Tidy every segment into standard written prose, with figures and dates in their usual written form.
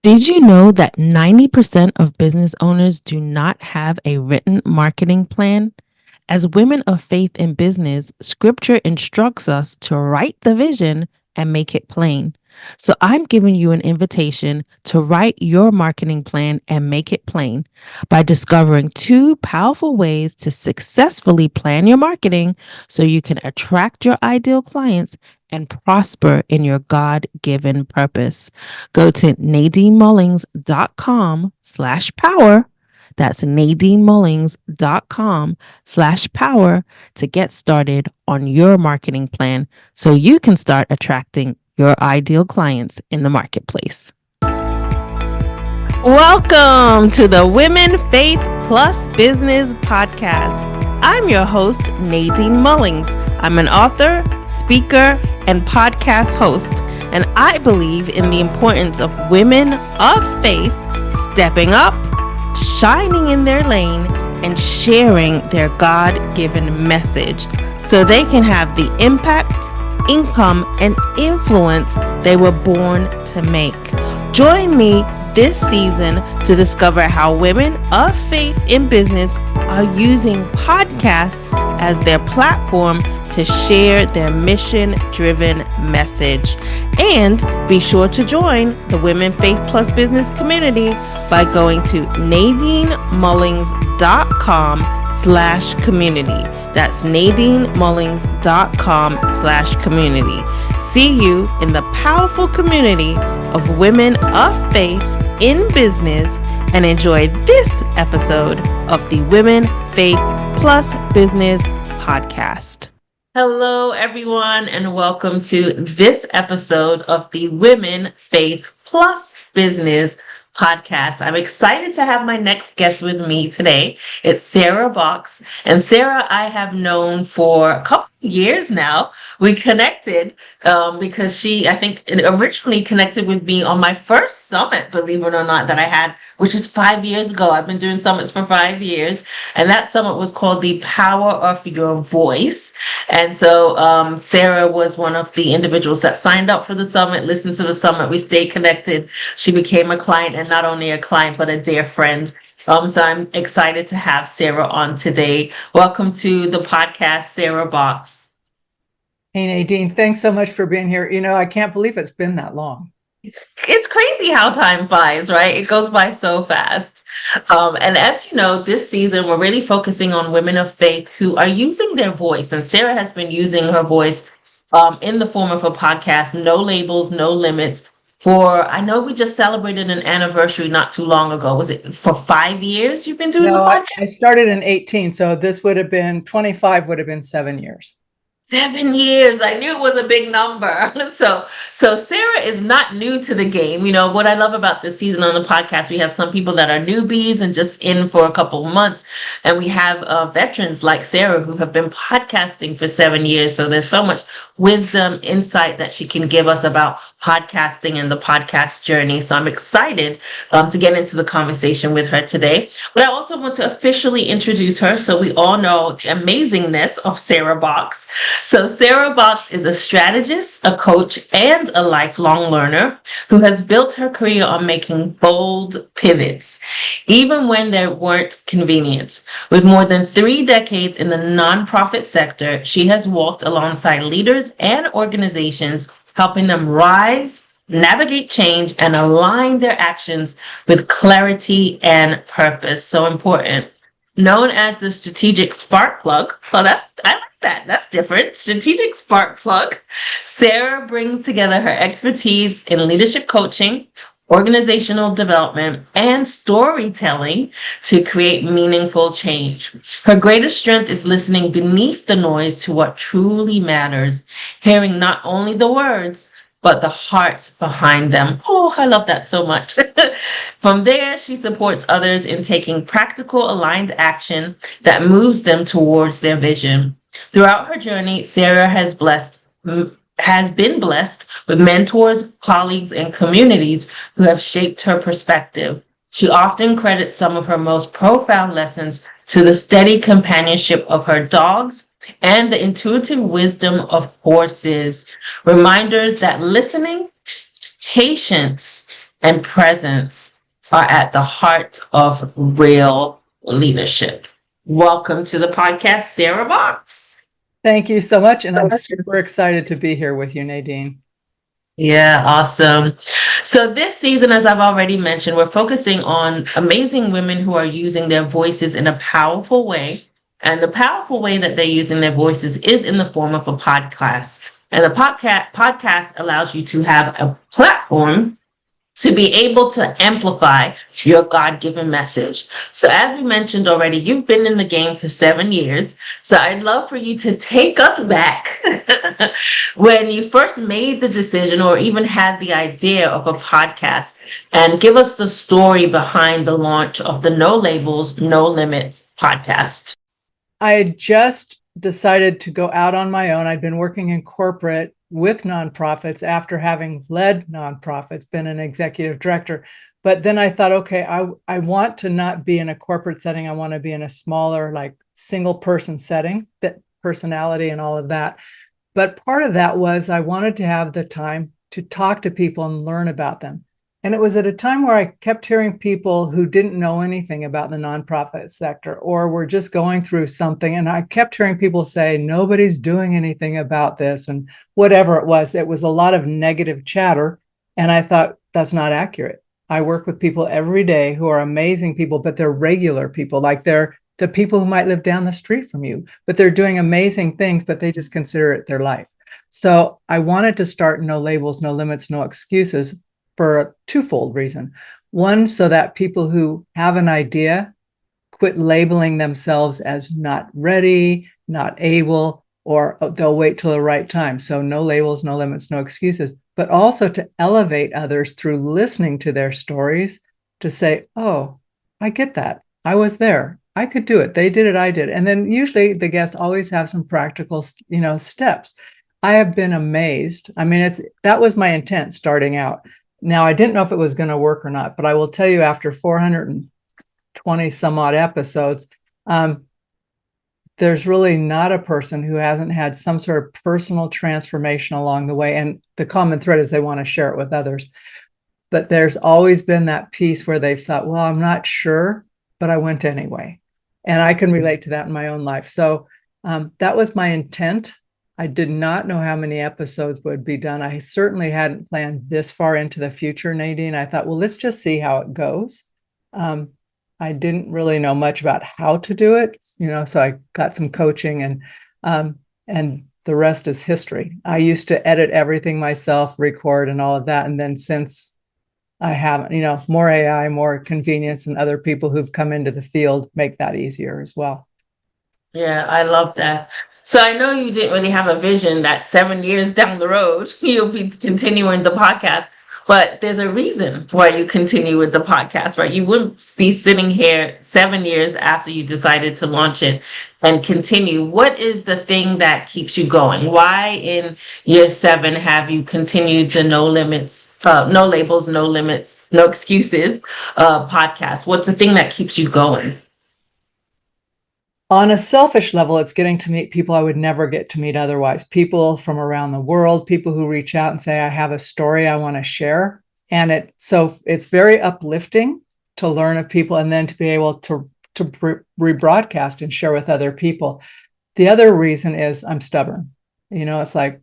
Did you know that 90% of business owners do not have a written marketing plan? As women of faith in business, scripture instructs us to write the vision and make it plain. So I'm giving you an invitation to write your marketing plan and make it plain by discovering two powerful ways to successfully plan your marketing so you can attract your ideal clients and prosper in your God given purpose. Go to nadinemullings.com/power. That's nadinemullings.com/power to get started on your marketing plan so you can start attracting your ideal clients in the marketplace. Welcome to the Women Faith Plus Business Podcast. I'm your host, Nadine Mullings. I'm an author, speaker, and podcast host, and I believe in the importance of women of faith stepping up, shining in their lane, and sharing their God-given message so they can have the impact, income, and influence they were born to make. Join me this season to discover how women of faith in business are using podcasts as their platform to share their mission-driven message. And be sure to join the Women Faith Plus Business community by going to nadinemullings.com/community. That's nadinemullings.com/community. See you in the powerful community of women of faith in business, and enjoy this episode of the Women Faith Plus Business Podcast. Hello, everyone, and welcome to this episode of the Women Faith Plus Business Podcast. I'm excited to have my next guest with me today. It's Sarah Boxx. And Sarah, I have known for a couple of years now. We connected because she, I think, originally connected with me on my first summit, believe it or not, that I had, which is 5 years ago. I've been doing summits for 5 years. And that summit was called The Power of Your Voice. And so Sarah was one of the individuals that signed up for the summit, listened to the summit. We stayed connected. She became a client, and not only a client, but a dear friend. So I'm excited to have Sarah on today. Welcome to the podcast, Sarah Boxx. Hey, Nadine, thanks so much for being here. I can't believe it's been that long. It's crazy how time flies, right? It goes by so fast. And as you know, this season, we're really focusing on women of faith who are using their voice. And Sarah has been using her voice in the form of a podcast, No Labels, No Limits. I know we just celebrated an anniversary not too long ago. Was it for 5 years you've been doing the podcast? I started in 18, so this would have been 25, would have been 7 years. 7 years. I knew it was a big number. So Sarah is not new to the game. You know, what I love about this season on the podcast, we have some people that are newbies and just in for a couple of months. And we have veterans like Sarah who have been podcasting for 7 years. So there's so much wisdom, insight that she can give us about podcasting and the podcast journey. So I'm excited to get into the conversation with her today. But I also want to officially introduce her so we all know the amazingness of Sarah Boxx. So Sarah Boxx is a strategist, a coach, and a lifelong learner who has built her career on making bold pivots, even when they weren't convenient. With more than 3 decades in the nonprofit sector, she has walked alongside leaders and organizations, helping them rise, navigate change, and align their actions with clarity and purpose. So important. Known as the strategic spark plug. Well, I like that. That's different. Strategic spark plug. Sarah brings together her expertise in leadership coaching, organizational development, and storytelling to create meaningful change. Her greatest strength is listening beneath the noise to what truly matters, hearing not only the words, but the hearts behind them. Oh, I love that so much. From there, she supports others in taking practical, aligned action that moves them towards their vision. Throughout her journey, Sarah has been blessed with mentors, colleagues, and communities who have shaped her perspective. She often credits some of her most profound lessons to the steady companionship of her dogs and the intuitive wisdom of horses. Reminders that listening, patience, and presence are at the heart of real leadership. Welcome to the podcast, Sarah Boxx. Thank you so much. And I'm super excited to be here with you, Nadine. Yeah, awesome. So this season, as I've already mentioned, we're focusing on amazing women who are using their voices in a powerful way. And the powerful way that they're using their voices is in the form of a podcast. And the podcast allows you to have a platform to be able to amplify your God-given message. So as we mentioned already, you've been in the game for 7 years. So I'd love for you to take us back when you first made the decision or even had the idea of a podcast, and give us the story behind the launch of the No Labels, No Limits podcast. I had just decided to go out on my own. I'd been working in corporate with nonprofits after having led nonprofits, been an executive director. But then I thought, okay, I want to not be in a corporate setting. I want to be in a smaller, like single person setting, that personality and all of that. But part of that was I wanted to have the time to talk to people and learn about them. And it was at a time where I kept hearing people who didn't know anything about the nonprofit sector or were just going through something. And I kept hearing people say, nobody's doing anything about this. And whatever it was a lot of negative chatter. And I thought, that's not accurate. I work with people every day who are amazing people, but they're regular people. Like they're the people who might live down the street from you, but they're doing amazing things, but they just consider it their life. So I wanted to start No Labels, No Limits, No Excuses for a twofold reason. One, so that people who have an idea quit labeling themselves as not ready, not able, or they'll wait till the right time. So no labels, no limits, no excuses, but also to elevate others through listening to their stories to say, oh, I get that. I was there. I could do it. They did it. I did. And then usually the guests always have some practical, steps. I have been amazed. I mean, that was my intent starting out. Now, I didn't know if it was going to work or not, but I will tell you, after 420 some odd episodes, there's really not a person who hasn't had some sort of personal transformation along the way. And the common thread is they want to share it with others. But there's always been that piece where they've thought, well, I'm not sure, but I went anyway. And I can relate to that in my own life. So that was my intent. I did not know how many episodes would be done. I certainly hadn't planned this far into the future, Nadine. I thought, well, let's just see how it goes. I didn't really know much about how to do it, so I got some coaching, and the rest is history. I used to edit everything myself, record and all of that. And then since I haven't, more AI, more convenience, and other people who've come into the field make that easier as well. Yeah, I love that. So I know you didn't really have a vision that 7 years down the road, you'll be continuing the podcast, but there's a reason why you continue with the podcast, right? You wouldn't be sitting here 7 years after you decided to launch it and continue. What is the thing that keeps you going? Why in year 7 have you continued the No Limits, No Labels, No Limits, No Excuses podcast? What's the thing that keeps you going? On a selfish level, it's getting to meet people I would never get to meet otherwise. People from around the world, people who reach out and say, I have a story I want to share. And it's very uplifting to learn of people and then to be able to rebroadcast and share with other people. The other reason is I'm stubborn. It's like,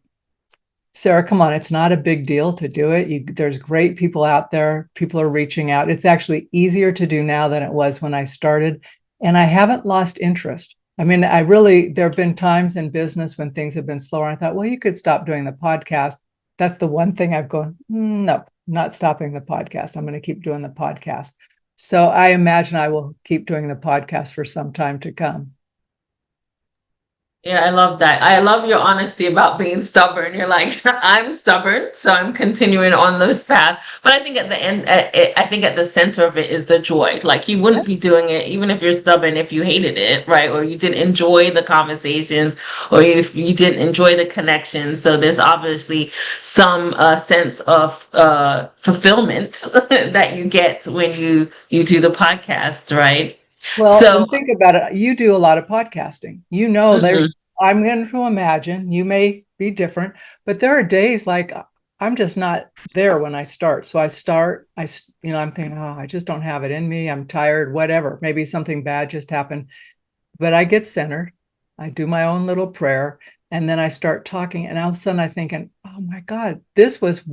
Sarah, come on, it's not a big deal to do it. There's great people out there. People are reaching out. It's actually easier to do now than it was when I started. And I haven't lost interest. I mean, there have been times in business when things have been slower. I thought, well, you could stop doing the podcast. That's the one thing I've gone, no, not stopping the podcast. I'm going to keep doing the podcast. So I imagine I will keep doing the podcast for some time to come. Yeah, I love that. I love your honesty about being stubborn. You're like, I'm stubborn, so I'm continuing on this path. But I think at the end, I think at the center of it is the joy. Like you wouldn't be doing it even if you're stubborn, if you hated it, right? Or you didn't enjoy the conversations, or if you didn't enjoy the connection. So there's obviously some sense of fulfillment that you get when you do the podcast, right? Well, think about it. You do a lot of podcasting. I'm going to imagine you may be different, but there are days like I'm just not there when I start. So I start, I'm thinking, oh, I just don't have it in me. I'm tired, whatever. Maybe something bad just happened. But I get centered. I do my own little prayer. And then I start talking. And all of a sudden I'm thinking, oh my God, this is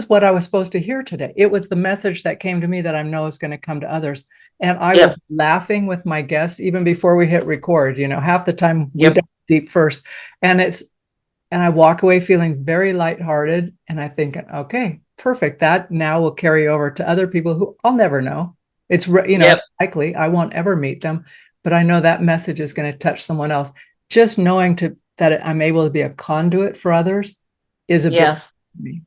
what I was supposed to hear today. It was the message that came to me that I know is going to come to others. And I was Yep. laughing with my guests even before we hit record. Half the time we Yep. dive deep first. And I walk away feeling very lighthearted. And I think, okay, perfect. That now will carry over to other people who I'll never know. Yep. It's likely I won't ever meet them, but I know that message is going to touch someone else. Just knowing that I'm able to be a conduit for others is a big Yeah. for me.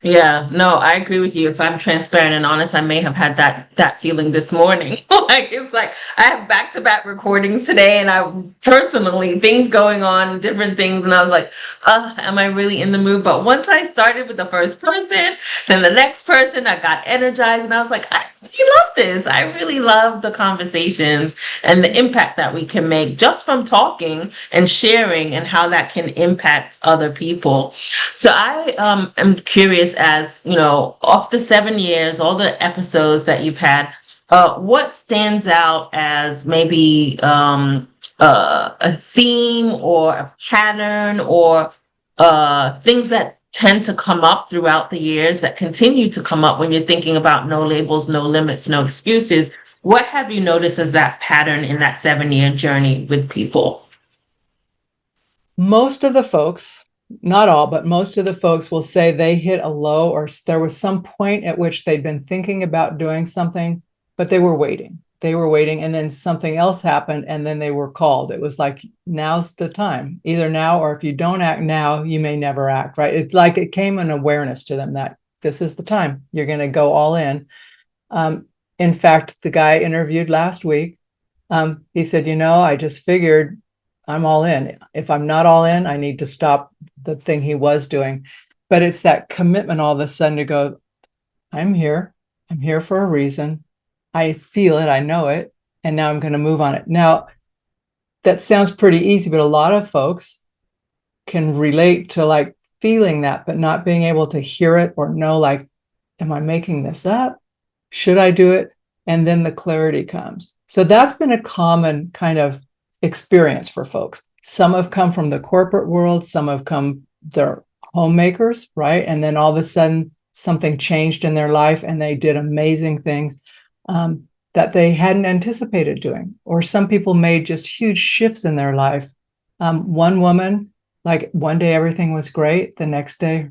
Yeah, no, I agree with you. If I'm transparent and honest, I may have had that feeling this morning. Like it's like I have back-to-back recordings today, and I personally things going on, different things, and I was like, am I really in the mood? But once I started with the first person, then the next person, I got energized, and I was like, I really love this. I really love the conversations and the impact that we can make just from talking and sharing, and how that can impact other people. So I am curious, as you know, of the 7 years, all the episodes that you've had, what stands out as maybe a theme or a pattern, or things that tend to come up throughout the years, that continue to come up when you're thinking about no labels, no limits, no excuses? What have you noticed as that pattern in that 7 year journey with people? Most of the folks, not all, but most of the folks will say they hit a low, or there was some point at which they'd been thinking about doing something, but they were waiting. They were waiting, and then something else happened, and then they were called. It was like, now's the time, either now, or if you don't act now, you may never act, right? It's like it came an awareness to them that this is the time. You're going to go all in. In fact, the guy I interviewed last week, he said, I just figured I'm all in. If I'm not all in, I need to stop the thing he was doing. But it's that commitment all of a sudden to go, I'm here. I'm here for a reason. I feel it. I know it. And now I'm going to move on it. Now, that sounds pretty easy, but a lot of folks can relate to like feeling that, but not being able to hear it or know, like, am I making this up? Should I do it? And then the clarity comes. So that's been a common kind of experience for folks. Some have come from the corporate world, some have come, they're homemakers, right? And then all of a sudden something changed in their life and they did amazing things that they hadn't anticipated doing. Or some people made just huge shifts in their life. One woman, like one day everything was great, the next day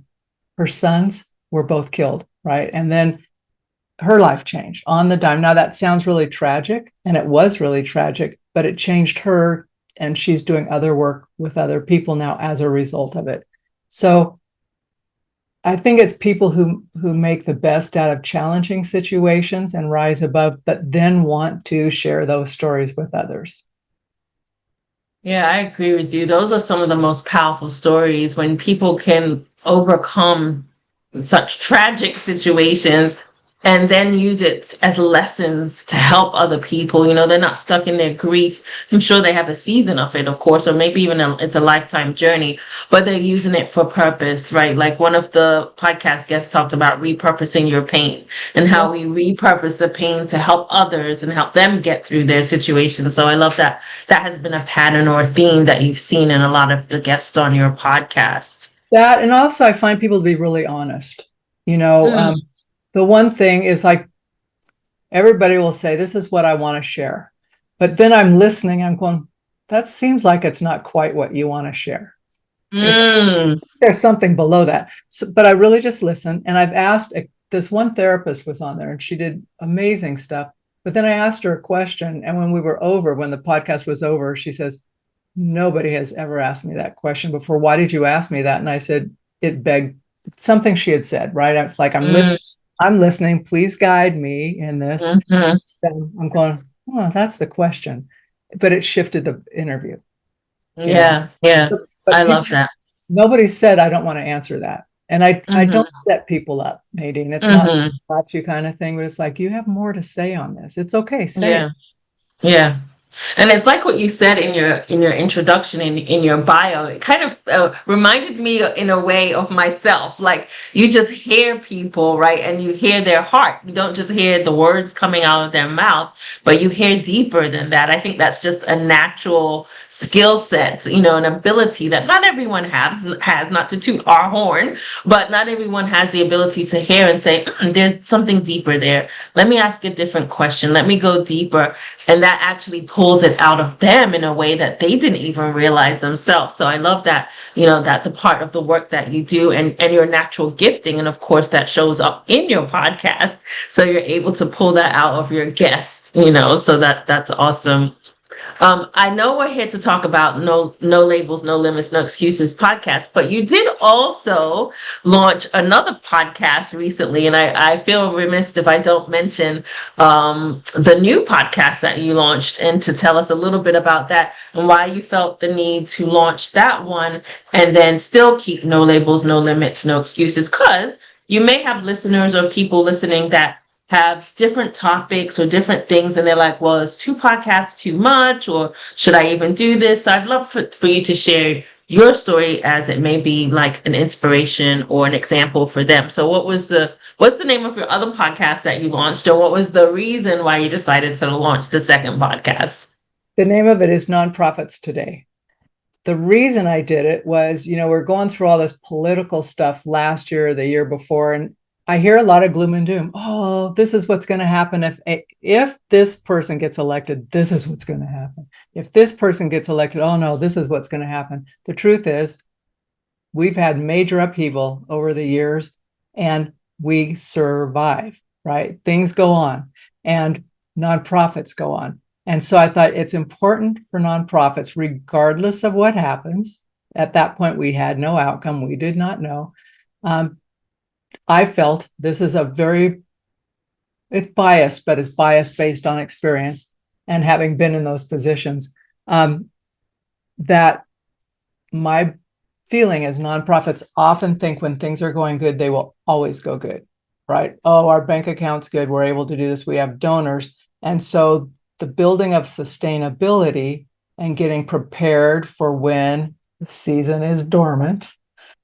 her sons were both killed, right? And then her life changed on the dime. Now that sounds really tragic, and it was really tragic, but it changed her, and she's doing other work with other people now as a result of it. So I think it's people who make the best out of challenging situations and rise above, but then want to share those stories with others. Yeah, I agree with you. Those are some of the most powerful stories, when people can overcome such tragic situations and then use it as lessons to help other people. They're not stuck in their grief. I'm sure they have a season of it, of course, or maybe even it's a lifetime journey, but they're using it for purpose, right? Like one of the podcast guests talked about repurposing your pain, and how we repurpose the pain to help others and help them get through their situation. So I love that that has been a pattern or a theme that you've seen in a lot of the guests on your podcast. That, and also I find people to be really honest. Mm, The one thing is, like, everybody will say, this is what I want to share. But then I'm listening, I'm going, that seems like it's not quite what you want to share. mm, There's something below that. So, but I really just listen. And I've asked, this one therapist was on there and she did amazing stuff. But then I asked her a question. And when the podcast was over, she says, nobody has ever asked me that question before. Why did you ask me that? And I said, it begged something she had said, right? It's like, mm, I'm listening. Please guide me in this. mhm. And I'm going, oh, that's the question. But it shifted the interview, you know. Yeah, yeah. I But love that. nobody said I don't want to answer that. And I Hmm. don't set people up, Nadine. It's not Hmm. about you kind of thing, but it's like, you have more to say on this. It's okay, say it. Yeah, yeah. And it's like what you said in your introduction, in your bio. It kind of reminded me in a way of myself. Like you just hear people, right, and you hear their heart. You don't just hear the words coming out of their mouth, but you hear deeper than that. I think that's just a natural skill set, an ability that not everyone has. Not to toot our horn, but not everyone has the ability to hear and say, "There's something deeper there. Let me ask a different question. Let me go deeper." And that actually pulls it out of them in a way that they didn't even realize themselves. So I love that, that's a part of the work that you do, and your natural gifting. And of course that shows up in your podcast. So you're able to pull that out of your guests, so that's awesome. I know we're here to talk about no labels, no limits, no excuses podcast, but you did also launch another podcast recently, and I feel remiss if I don't mention the new podcast that you launched, and to tell us a little bit about that and why you felt the need to launch that one and then still keep no labels, no limits, no excuses, because you may have listeners or people listening that have different topics or different things, and they're like, well, is 2 podcasts too much, or should I even do this? So I'd love for you to share your story, as it may be like an inspiration or an example for them. So what's the name of your other podcast that you launched, or what was the reason why you decided to launch the second podcast? The name of it is Nonprofits Today. The reason I did it was, we're going through all this political stuff last year or the year before, and I hear a lot of gloom and doom. Oh, this is what's going to happen if this person gets elected. This is what's going to happen. If this person gets elected, oh no, this is what's going to happen. The truth is, we've had major upheaval over the years, and we survive, right? Things go on, and nonprofits go on. And so I thought it's important for nonprofits, regardless of what happens. At that point, we had no outcome. We did not know. I felt this is it's biased, but it's biased based on experience and having been in those positions, that my feeling is nonprofits often think when things are going good, they will always go good, right? Oh, our bank account's good. We're able to do this. We have donors. And so the building of sustainability and getting prepared for when the season is dormant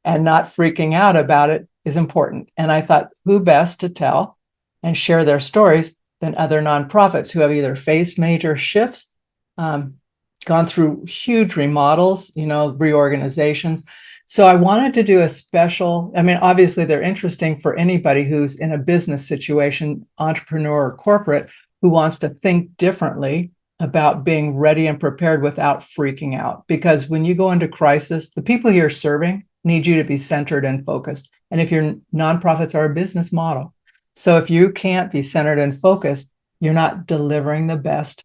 and not freaking out about it is important. And I thought, who best to tell and share their stories than other nonprofits who have either faced major shifts, gone through huge remodels, reorganizations. So I wanted to do a special, obviously they're interesting for anybody who's in a business situation, entrepreneur or corporate, who wants to think differently about being ready and prepared without freaking out. Because when you go into crisis, the people you're serving need you to be centered and focused. And if your nonprofits are a business model, so if you can't be centered and focused, you're not delivering the best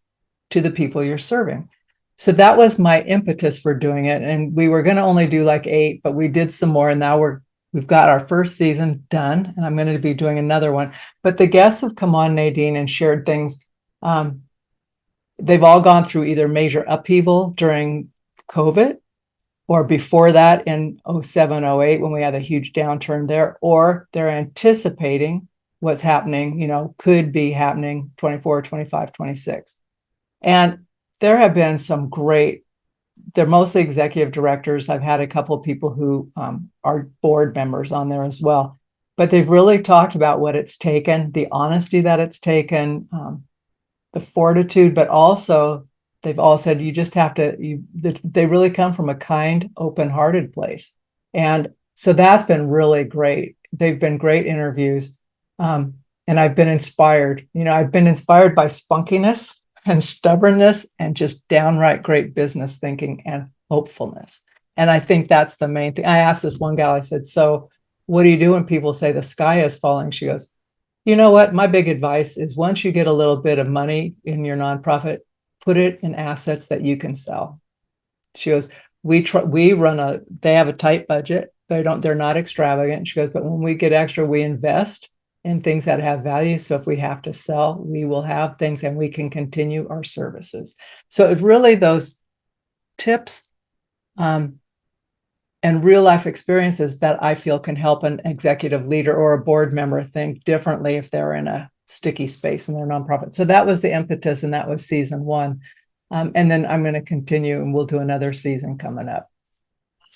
to the people you're serving. So that was my impetus for doing it. And we were going to only do like 8, but we did some more. And now we've got our first season done, and I'm going to be doing another one. But the guests have come on, Nadine, and shared things. They've all gone through either major upheaval during COVID, or before that in 07, 08, when we had a huge downturn there, or they're anticipating what's happening, could be happening 24, 25, 26. And there have been some they're mostly executive directors. I've had a couple of people who are board members on there as well, but they've really talked about what it's taken, the honesty that it's taken, the fortitude, but also they've all said you just have to, they really come from a kind, open-hearted place. And so that's been really great. They've been great interviews. And I've been inspired. I've been inspired by spunkiness and stubbornness and just downright great business thinking and hopefulness. And I think that's the main thing. I asked this one gal, I said, so what do you do when people say the sky is falling? She goes, you know what? My big advice is once you get a little bit of money in your nonprofit, put it in assets that you can sell. She goes, they have a tight budget. They're not extravagant. She goes, but when we get extra, we invest in things that have value. So if we have to sell, we will have things and we can continue our services. So it's really those tips and real life experiences that I feel can help an executive leader or a board member think differently if they're in a sticky space in their nonprofit. So that was the impetus, and that was season 1. And then I'm going to continue and we'll do another season coming up.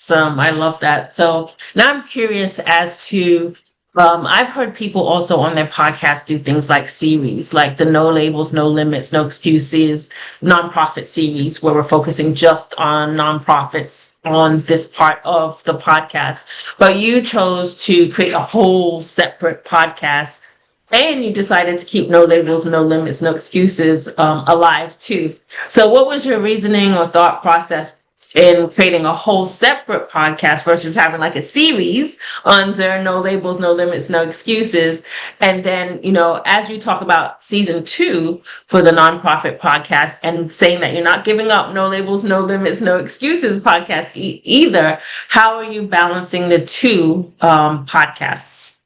I love that. So now I'm curious as to, I've heard people also on their podcast do things like series, like the No Labels, No Limits, No Excuses nonprofit series, where we're focusing just on nonprofits on this part of the podcast. But you chose to create a whole separate podcast, and you decided to keep No Labels, No Limits, No Excuses alive too. So what was your reasoning or thought process in creating a whole separate podcast versus having like a series under No Labels, No Limits, No Excuses? And then, as you talk about season 2 for the nonprofit podcast and saying that you're not giving up No Labels, No Limits, No Excuses podcast either, how are you balancing the two podcasts?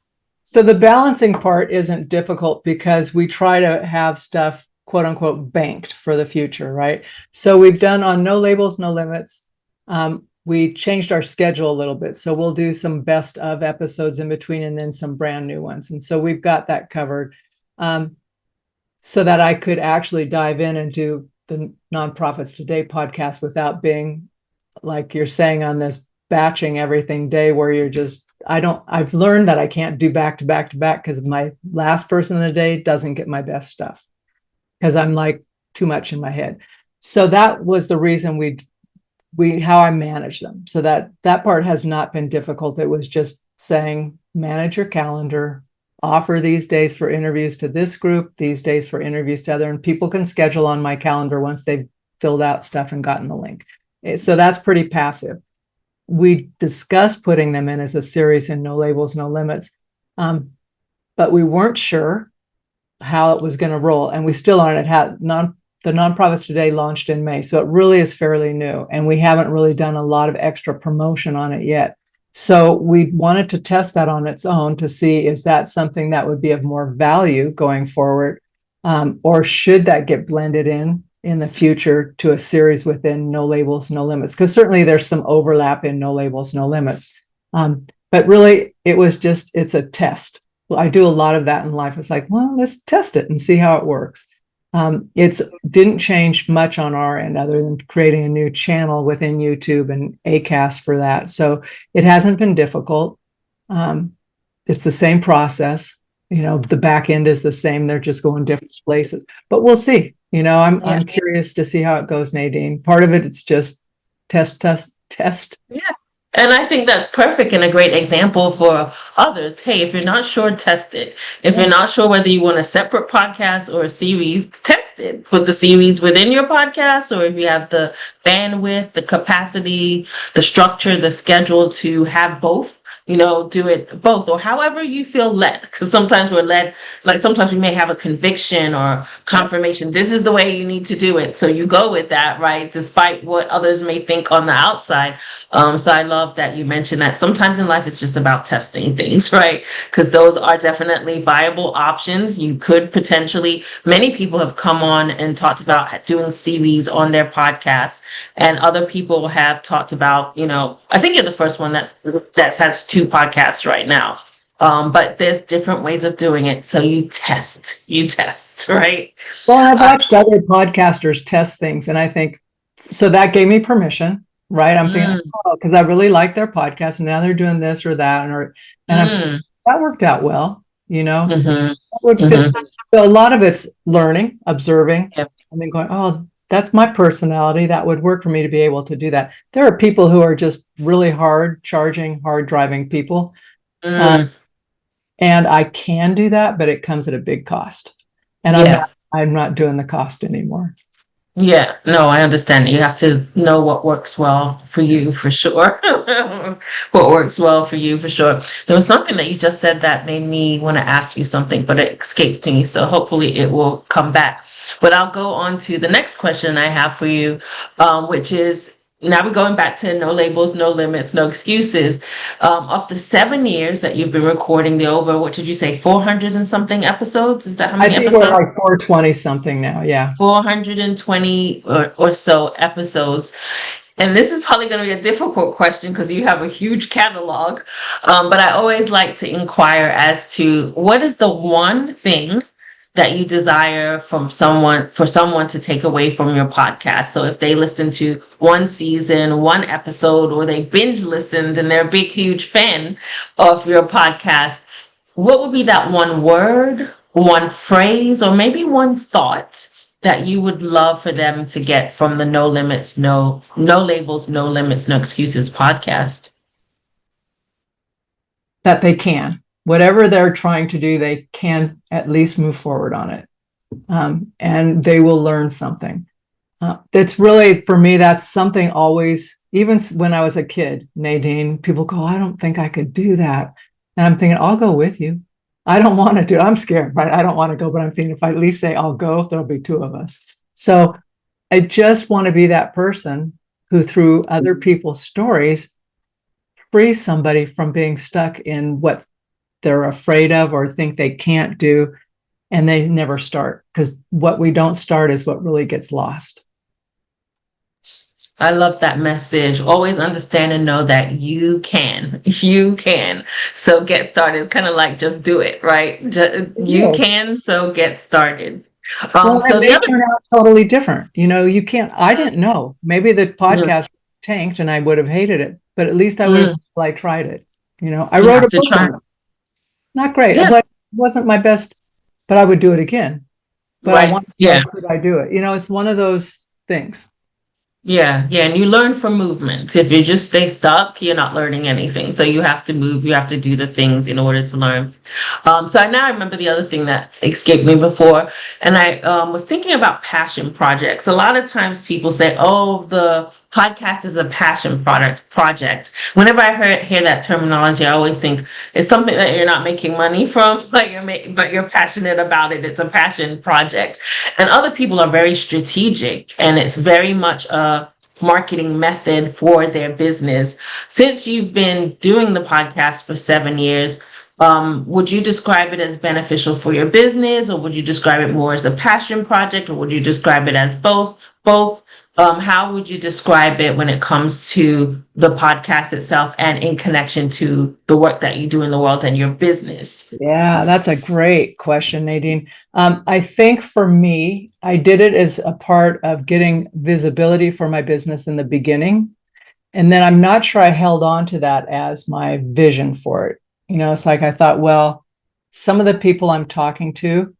So the balancing part isn't difficult because we try to have stuff quote unquote banked for the future, right? So we've done on No Labels, No Limits. We changed our schedule a little bit. So we'll do some best of episodes in between and then some brand new ones. And so we've got that covered so that I could actually dive in and do the Nonprofits Today podcast without being, like you're saying, on this batching everything day where you're just, I've learned that I can't do back to back to back because my last person of the day doesn't get my best stuff, because I'm like too much in my head. So that was the reason how I manage them. So that part has not been difficult. It was just saying, manage your calendar, offer these days for interviews to this group, these days for interviews to other, and people can schedule on my calendar once they've filled out stuff and gotten the link. So that's pretty passive. We discussed putting them in as a series in No Labels, No Limits, but we weren't sure how it was going to roll, and we still aren't. The Nonprofits Today launched in May, so it really is fairly new, and we haven't really done a lot of extra promotion on it yet. So we wanted to test that on its own to see, is that something that would be of more value going forward, or should that get blended in the future to a series within No Labels, No Limits? Because certainly there's some overlap in No Labels, No Limits. But really, it's a test. Well, I do a lot of that in life. It's like, well, let's test it and see how it works. It didn't change much on our end other than creating a new channel within YouTube and Acast for that. So it hasn't been difficult. It's the same process. The back end is the same. They're just going different places, but we'll see. I'm curious to see how it goes, Nadine. Part of it's just test. Yes. And I think that's perfect and a great example for others. Hey, if you're not sure, test it. If you're not sure whether you want a separate podcast or a series, test it. Put the series within your podcast, or if you have the bandwidth, the capacity, the structure, the schedule to have both, do it both, or however you feel led. Because sometimes we're led, like sometimes we may have a conviction or confirmation. This is the way you need to do it. So you go with that, right? Despite what others may think on the outside. So I love that you mentioned that sometimes in life it's just about testing things, right? Because those are definitely viable options. You could potentially, many people have come on and talked about doing series on their podcast, and other people have talked about, I think you're the first one that has 2 podcasts right now. But there's different ways of doing it. So you test, right? Well, I've watched other podcasters test things, and I think, so that gave me permission, right? I'm thinking, because I really like their podcast, and now they're doing this or that, that worked out well, That would fit. So a lot of it's learning, observing, and then going, oh, that's my personality. That would work for me to be able to do that. There are people who are just really hard driving people. And I can do that, but it comes at a big cost. And I'm not doing the cost anymore. Yeah, no, I understand. You have to know what works well for you, for sure. What works well for you, for sure. There was something that you just said that made me want to ask you something, but it escaped me. So hopefully it will come back. But I'll go on to the next question I have for you, which is, now we're going back to No Labels, No Limits, No Excuses. Of the 7 years that you've been recording, the over, what did you say, 400 and something episodes? Is that how many episodes? I think we're like 420 something now, yeah. 420 or so episodes. And this is probably going to be a difficult question because you have a huge catalog. But I always like to inquire as to, what is the one thing that you desire for someone to take away from your podcast? So if they listen to one season, one episode, or they binge listened and they're a big, huge fan of your podcast, what would be that one word, one phrase, or maybe one thought that you would love for them to get from the No Limits, No Labels, No Limits, No Excuses podcast? That they can. Whatever they're trying to do, they can at least move forward on it. And they will learn something. That's really, for me, that's something always, even when I was a kid, Nadine, people go, I don't think I could do that. And I'm thinking, I'll go with you. I don't want to do it. I'm scared, right? I don't want to go, but I'm thinking if I at least say I'll go, there'll be two of us. So I just want to be that person who, through other people's stories, frees somebody from being stuck in what they're afraid of or think they can't do, and they never start, because what we don't start is what really gets lost. I love that message. Always understand and know that you can. You can. So get started. It's kind of like just do it, right? You can, so get started. Well, So it the may other, turn out totally different. You can't, I didn't know. Maybe the podcast tanked and I would have hated it, but at least I would have like tried it. I you wrote have a to book try. on it. Not great. Yeah. It wasn't my best, but I would do it again. But I Right. want to know, Yeah. could I do it? It's one of those things. Yeah, yeah, and you learn from movement. If you just stay stuck, you're not learning anything. So you have to move, you have to do the things in order to learn. So I now remember the other thing that escaped me before, and I was thinking about passion projects. A lot of times people say, "Oh, the podcast is a passion project." Whenever I hear that terminology, I always think it's something that you're not making money from, but you're passionate about it. It's a passion project. And other people are very strategic, and it's very much a marketing method for their business. Since you've been doing the podcast for 7 years, would you describe it as beneficial for your business, or would you describe it more as a passion project, or would you describe it as both? Both. How would you describe it when it comes to the podcast itself and in connection to the work that you do in the world and your business? Yeah, that's a great question, Nadine. I think for me, I did it as a part of getting visibility for my business in the beginning. And then I'm not sure I held on to that as my vision for it. It's like I thought, well, some of the people I'm talking to,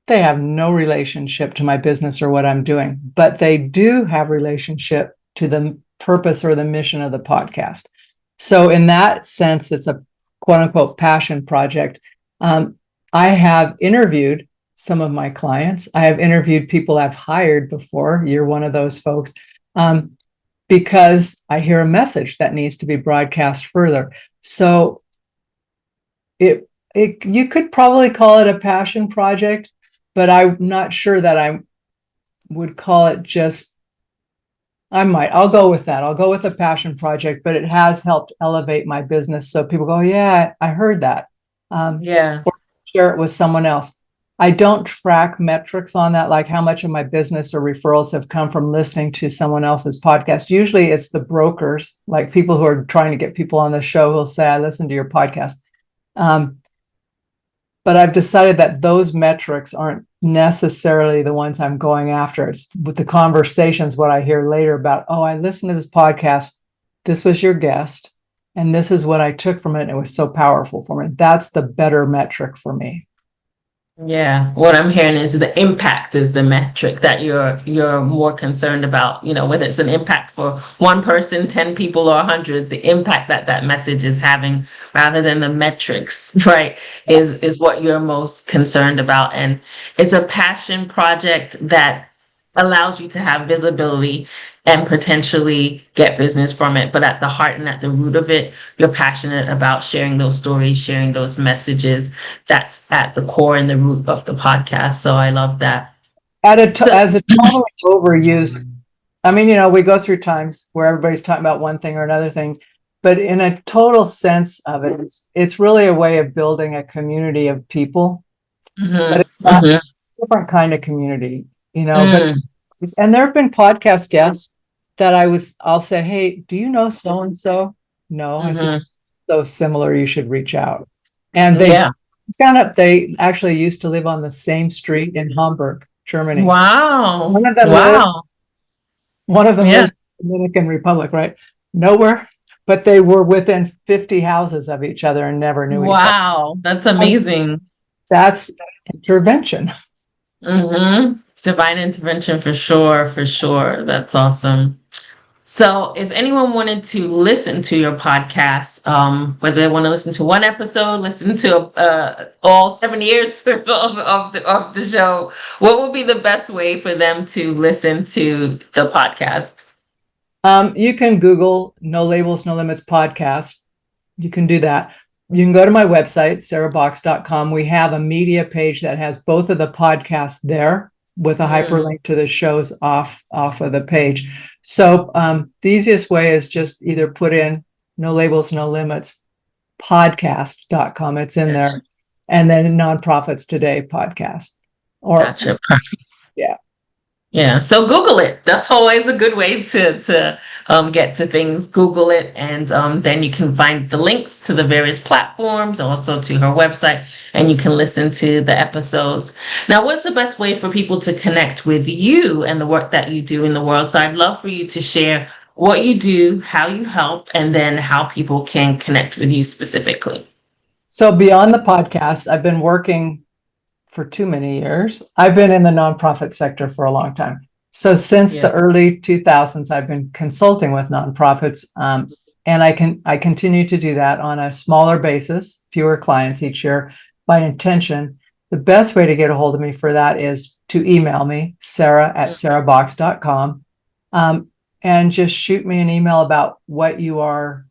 they have no relationship to my business or what I'm doing, but they do have relationship to the purpose or the mission of the podcast. So in that sense, it's a quote unquote passion project. I have interviewed some of my clients. I have interviewed people I've hired before. You're one of those folks. Because I hear a message that needs to be broadcast further. So you could probably call it a passion project, but I'm not sure that I would call it just, I'll go with that. I'll go with a passion project, but it has helped elevate my business. So people go, yeah, I heard that. Yeah. Or share it with someone else. I don't track metrics on that, like how much of my business or referrals have come from listening to someone else's podcast. Usually it's the brokers, like people who are trying to get people on the show who'll say, I listened to your podcast. But I've decided that those metrics aren't necessarily the ones I'm going after. It's with the conversations, what I hear later about, oh, I listened to this podcast. This was your guest. And this is what I took from it. And it was so powerful for me. That's the better metric for me. Yeah, what I'm hearing is the impact is the metric that you're more concerned about. Whether it's an impact for one person, 10 people, or 100, the impact that that message is having, rather than the metrics, right, is what you're most concerned about. And it's a passion project that allows you to have visibility and potentially get business from it. But at the heart and at the root of it, you're passionate about sharing those stories, sharing those messages. That's at the core and the root of the podcast. So I love that. As a totally overused, we go through times where everybody's talking about one thing or another thing, but in a total sense of it, it's really a way of building a community of people, but it's not it's a different kind of community, but, and there have been podcast guests that I'll say, hey, do you know so-and-so? No, I said, so similar, you should reach out. And they found out they actually used to live on the same street in Hamburg, Germany. Wow. One of them lives, Wow. one of them Yeah. lives in the Dominican Republic, right? Nowhere, but they were within 50 houses of each other and never knew each other. Wow. That's I mean, amazing. that's intervention. Divine intervention for sure, for sure. That's awesome. So, if anyone wanted to listen to your podcast, whether they want to listen to one episode, listen to all 7 years of the show, what would be the best way for them to listen to the podcast? You can Google No Labels, No Limits podcast. You can do that. You can go to my website, sarahboxx.com. We have a media page that has both of the podcasts there with a hyperlink to the shows off of the page. So the easiest way is just either put in No Labels, No Limits podcast.com. It's in there. And then Nonprofits Today podcast. Or Gotcha. yeah. Yeah, so Google it. That's always a good way to get to things. Google it, and then you can find the links to the various platforms, also to her website, and you can listen to the episodes. Now, what's the best way for people to connect with you and the work that you do in the world? So I'd love for you to share what you do, how you help, and then how people can connect with you specifically. So beyond the podcast, I've been working for too many years. I've been in the nonprofit sector for a long time. So since the early 2000s, I've been consulting with nonprofits, and I continue to do that on a smaller basis, fewer clients each year by intention. The best way to get a hold of me for that is to email me, sarah@sarahboxx.com, and just shoot me an email about what your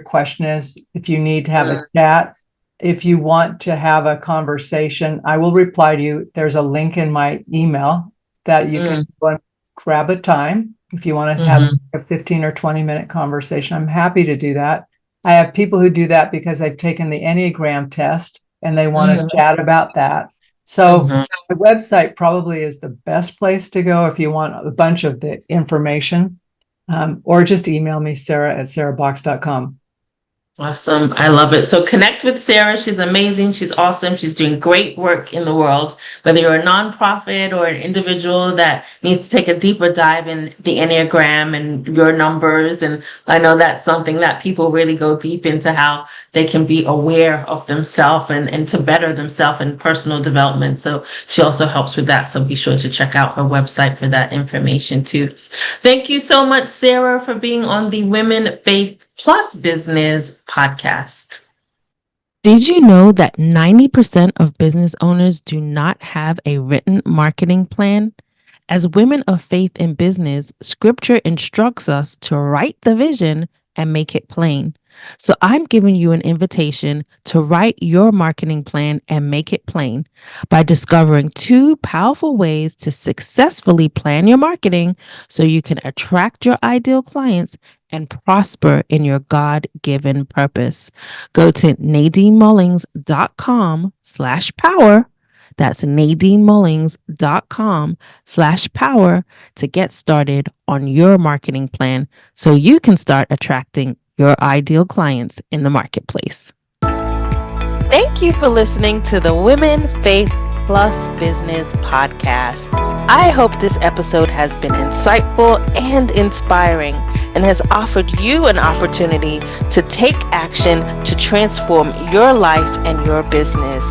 question is. If you need to have a chat, if you want to have a conversation, I will reply to you. There's a link in my email that you can go and grab a time. If you want to have a 15 or 20-minute conversation, I'm happy to do that. I have people who do that because they've taken the Enneagram test and they want to chat about that. So the website probably is the best place to go if you want a bunch of the information, or just email me, sarah@sarahboxx.com. Awesome. I love it. So connect with Sarah. She's amazing. She's awesome. She's doing great work in the world. Whether you're a nonprofit or an individual that needs to take a deeper dive in the Enneagram and your numbers. And I know that's something that people really go deep into, how they can be aware of themselves and to better themselves in personal development. So she also helps with that. So be sure to check out her website for that information too. Thank you so much, Sarah, for being on the Women, Faith Plus Business podcast. Did you know that 90% of business owners do not have a written marketing plan? As women of faith in business, scripture instructs us to write the vision and make it plain. So I'm giving you an invitation to write your marketing plan and make it plain by discovering 2 powerful ways to successfully plan your marketing so you can attract your ideal clients and prosper in your God-given purpose. Go to nadinemullings.com/power. That's nadinemullings.com/power to get started on your marketing plan so you can start attracting your ideal clients in the marketplace. Thank you for listening to the Women, Faith Plus Business podcast. I hope this episode has been insightful and inspiring and has offered you an opportunity to take action to transform your life and your business.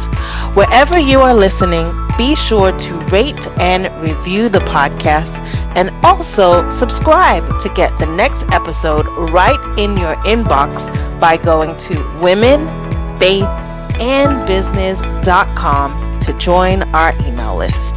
Wherever you are listening, be sure to rate and review the podcast and also subscribe to get the next episode right in your inbox by going to womenfaithandbusiness.com to join our email list.